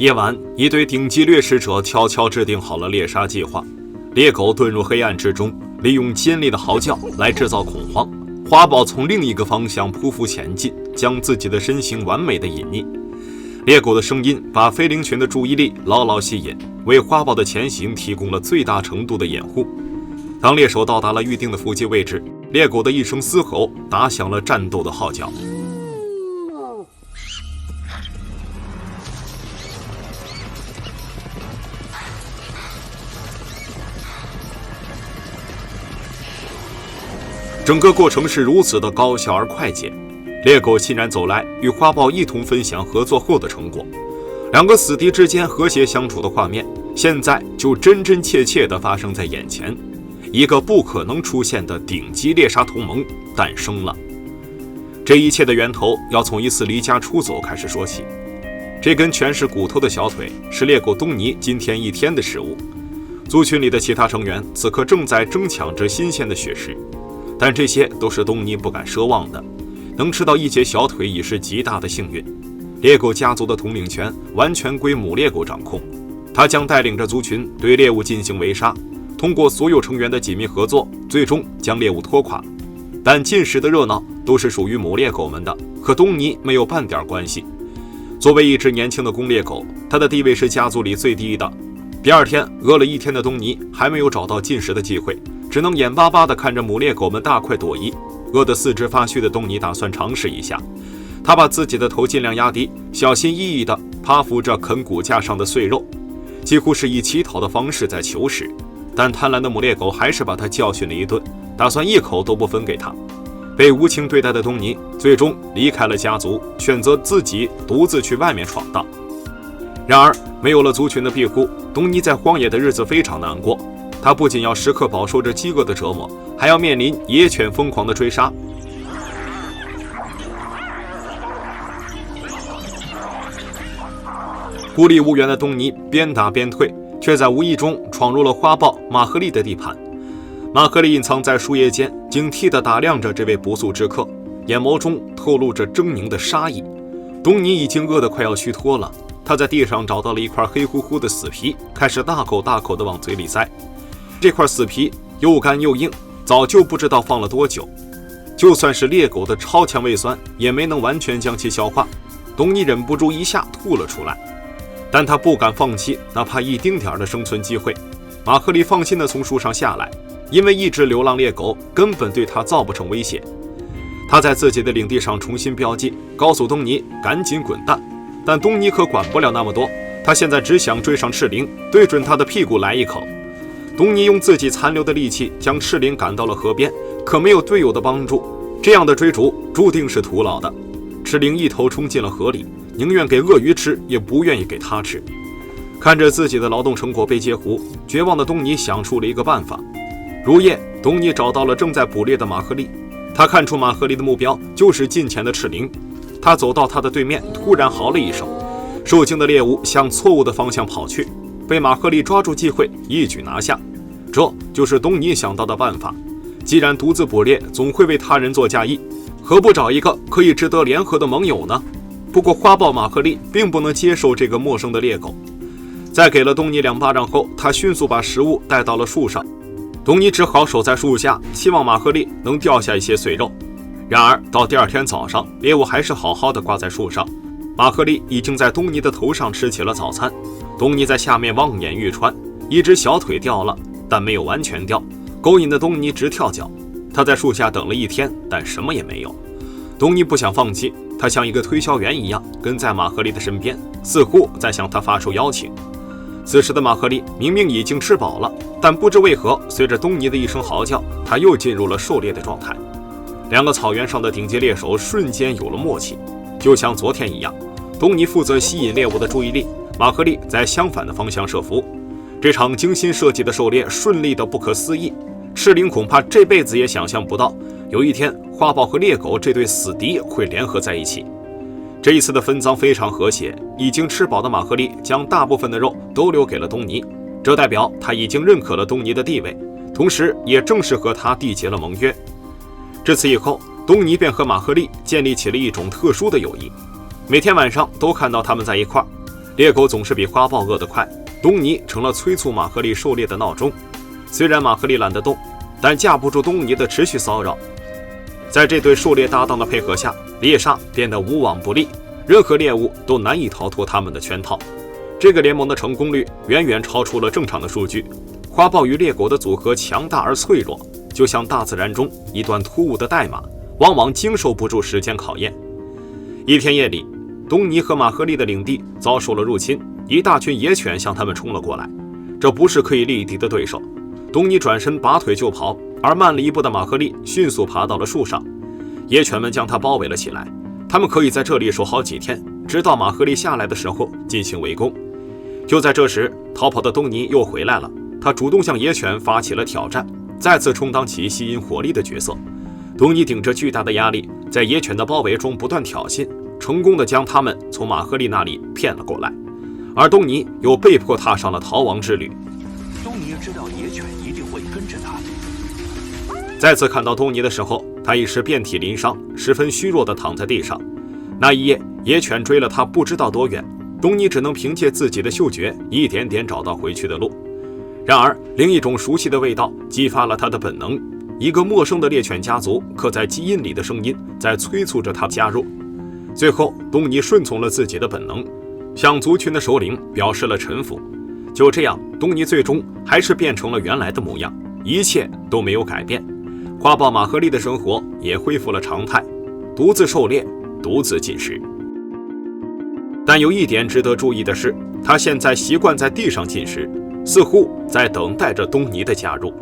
夜晚，一队顶级掠食者悄悄制定好了猎杀计划。猎狗遁入黑暗之中，利用尖利的嚎叫来制造恐慌。花豹从另一个方向匍匐前进，将自己的身形完美的隐匿。猎狗的声音把飞灵群的注意力牢牢吸引，为花豹的前行提供了最大程度的掩护。当猎手到达了预定的伏击位置，猎狗的一声嘶吼打响了战斗的号角。整个过程是如此的高效而快捷，猎狗欣然走来，与花豹一同分享合作后的成果。两个死敌之间和谐相处的画面，现在就真真切切地发生在眼前。一个不可能出现的顶级猎杀同盟诞生了。这一切的源头要从一次离家出走开始说起。这根全是骨头的小腿是猎狗东尼今天一天的食物。族群里的其他成员此刻正在争抢着新鲜的血食，但这些都是东尼不敢奢望的。能吃到一截小腿已是极大的幸运。猎狗家族的统领权完全归母猎狗掌控，他将带领着族群对猎物进行围杀，通过所有成员的紧密合作，最终将猎物拖垮。但进食的热闹都是属于母猎狗们的，和东尼没有半点关系。作为一只年轻的公猎狗，它的地位是家族里最低的。第二天，饿了一天的东尼还没有找到进食的机会，只能眼巴巴地看着母猎狗们大快朵颐。饿得四肢发虚的东尼打算尝试一下，他把自己的头尽量压低，小心翼翼地趴伏着啃骨架上的碎肉，几乎是以乞讨的方式在求食。但贪婪的母猎狗还是把他教训了一顿，打算一口都不分给他。被无情对待的东尼最终离开了家族，选择自己独自去外面闯荡。然而没有了族群的庇护，东尼在荒野的日子非常难过。他不仅要时刻饱受着饥饿的折磨，还要面临野犬疯狂的追杀。孤立无援的东尼边打边退，却在无意中闯入了花豹马赫利的地盘。马赫利隐藏在树叶间，警惕地打量着这位不速之客，眼眸中透露着狰狞的杀意。东尼已经饿得快要虚脱了，他在地上找到了一块黑乎乎的死皮，开始大口大口地往嘴里塞。这块死皮又干又硬，早就不知道放了多久，就算是猎狗的超强胃酸也没能完全将其消化。东尼忍不住一下吐了出来，但他不敢放弃哪怕一丁点的生存机会。马赫利放心地从树上下来，因为一只流浪猎狗根本对他造不成威胁。他在自己的领地上重新标记，告诉东尼赶紧滚蛋。但东尼可管不了那么多，他现在只想追上赤灵，对准他的屁股来一口。东尼用自己残留的力气将赤灵赶到了河边，可没有队友的帮助，这样的追逐注定是徒劳的。赤灵一头冲进了河里，宁愿给鳄鱼吃，也不愿意给他吃。看着自己的劳动成果被截胡，绝望的东尼想出了一个办法。如夜，东尼找到了正在捕猎的马赫利，他看出马赫利的目标就是近前的赤灵。他走到他的对面，突然嚎了一声，受惊的猎物向错误的方向跑去，被马赫利抓住机会一举拿下。这就是东尼想到的办法。既然独自捕猎总会为他人做嫁衣，何不找一个可以值得联合的盟友呢？不过花豹马赫利并不能接受这个陌生的猎狗，在给了东尼2巴掌后，他迅速把食物带到了树上。东尼只好守在树下，期望马赫利能掉下一些碎肉。然而到第二天早上，猎物还是好好的挂在树上，马赫利已经在东尼的头上吃起了早餐。东尼在下面望眼欲穿，一只小腿掉了，但没有完全掉，勾引的东尼直跳脚。他在树下等了一天，但什么也没有。东尼不想放弃，他像一个推销员一样跟在马赫利的身边，似乎在向他发出邀请。此时的马赫利明明已经吃饱了，但不知为何，随着东尼的一声嚎叫，他又进入了狩猎的状态。两个草原上的顶级猎手瞬间有了默契，就像昨天一样，东尼负责吸引猎物的注意力，马赫利在相反的方向设伏。这场精心设计的狩猎顺利的不可思议，赤灵恐怕这辈子也想象不到，有一天花豹和猎狗这对死敌会联合在一起。这一次的分赃非常和谐，已经吃饱的马赫利将大部分的肉都留给了东尼，这代表他已经认可了东尼的地位，同时也正式和他缔结了盟约。至此以后，东尼便和马赫利建立起了一种特殊的友谊，每天晚上都看到他们在一块儿。猎狗总是比花豹饿得快，东尼成了催促马赫利狩猎的闹钟。虽然马赫利懒得动，但架不住东尼的持续骚扰。在这对狩猎搭档的配合下，猎杀变得无往不利，任何猎物都难以逃脱他们的圈套。这个联盟的成功率远远超出了正常的数据。花豹与猎狗的组合强大而脆弱，就像大自然中一段突兀的代码，往往经受不住时间考验。一天夜里，东尼和马赫利的领地遭受了入侵，一大群野犬向他们冲了过来。这不是可以力敌的对手。东尼转身拔腿就跑，而慢了一步的马赫利迅速爬到了树上。野犬们将他包围了起来，他们可以在这里守好几天，直到马赫利下来的时候进行围攻。就在这时，逃跑的东尼又回来了，他主动向野犬发起了挑战，再次充当起吸引火力的角色。东尼顶着巨大的压力，在野犬的包围中不断挑衅，成功地将他们从马赫利那里骗了过来，而东尼又被迫踏上了逃亡之旅。东尼知道野犬一定会跟着他。再次看到东尼的时候，他已是遍体鳞伤，十分虚弱地躺在地上。那一夜，野犬追了他不知道多远，东尼只能凭借自己的嗅觉一点点找到回去的路。然而，另一种熟悉的味道激发了他的本能，一个陌生的猎犬家族刻在基因里的声音在催促着他加入。最后，东尼顺从了自己的本能，向族群的首领表示了臣服。就这样，东尼最终还是变成了原来的模样，一切都没有改变。花豹马赫利的生活也恢复了常态，独自狩猎，独自进食。但有一点值得注意的是，他现在习惯在地上进食，似乎在等待着东尼的加入。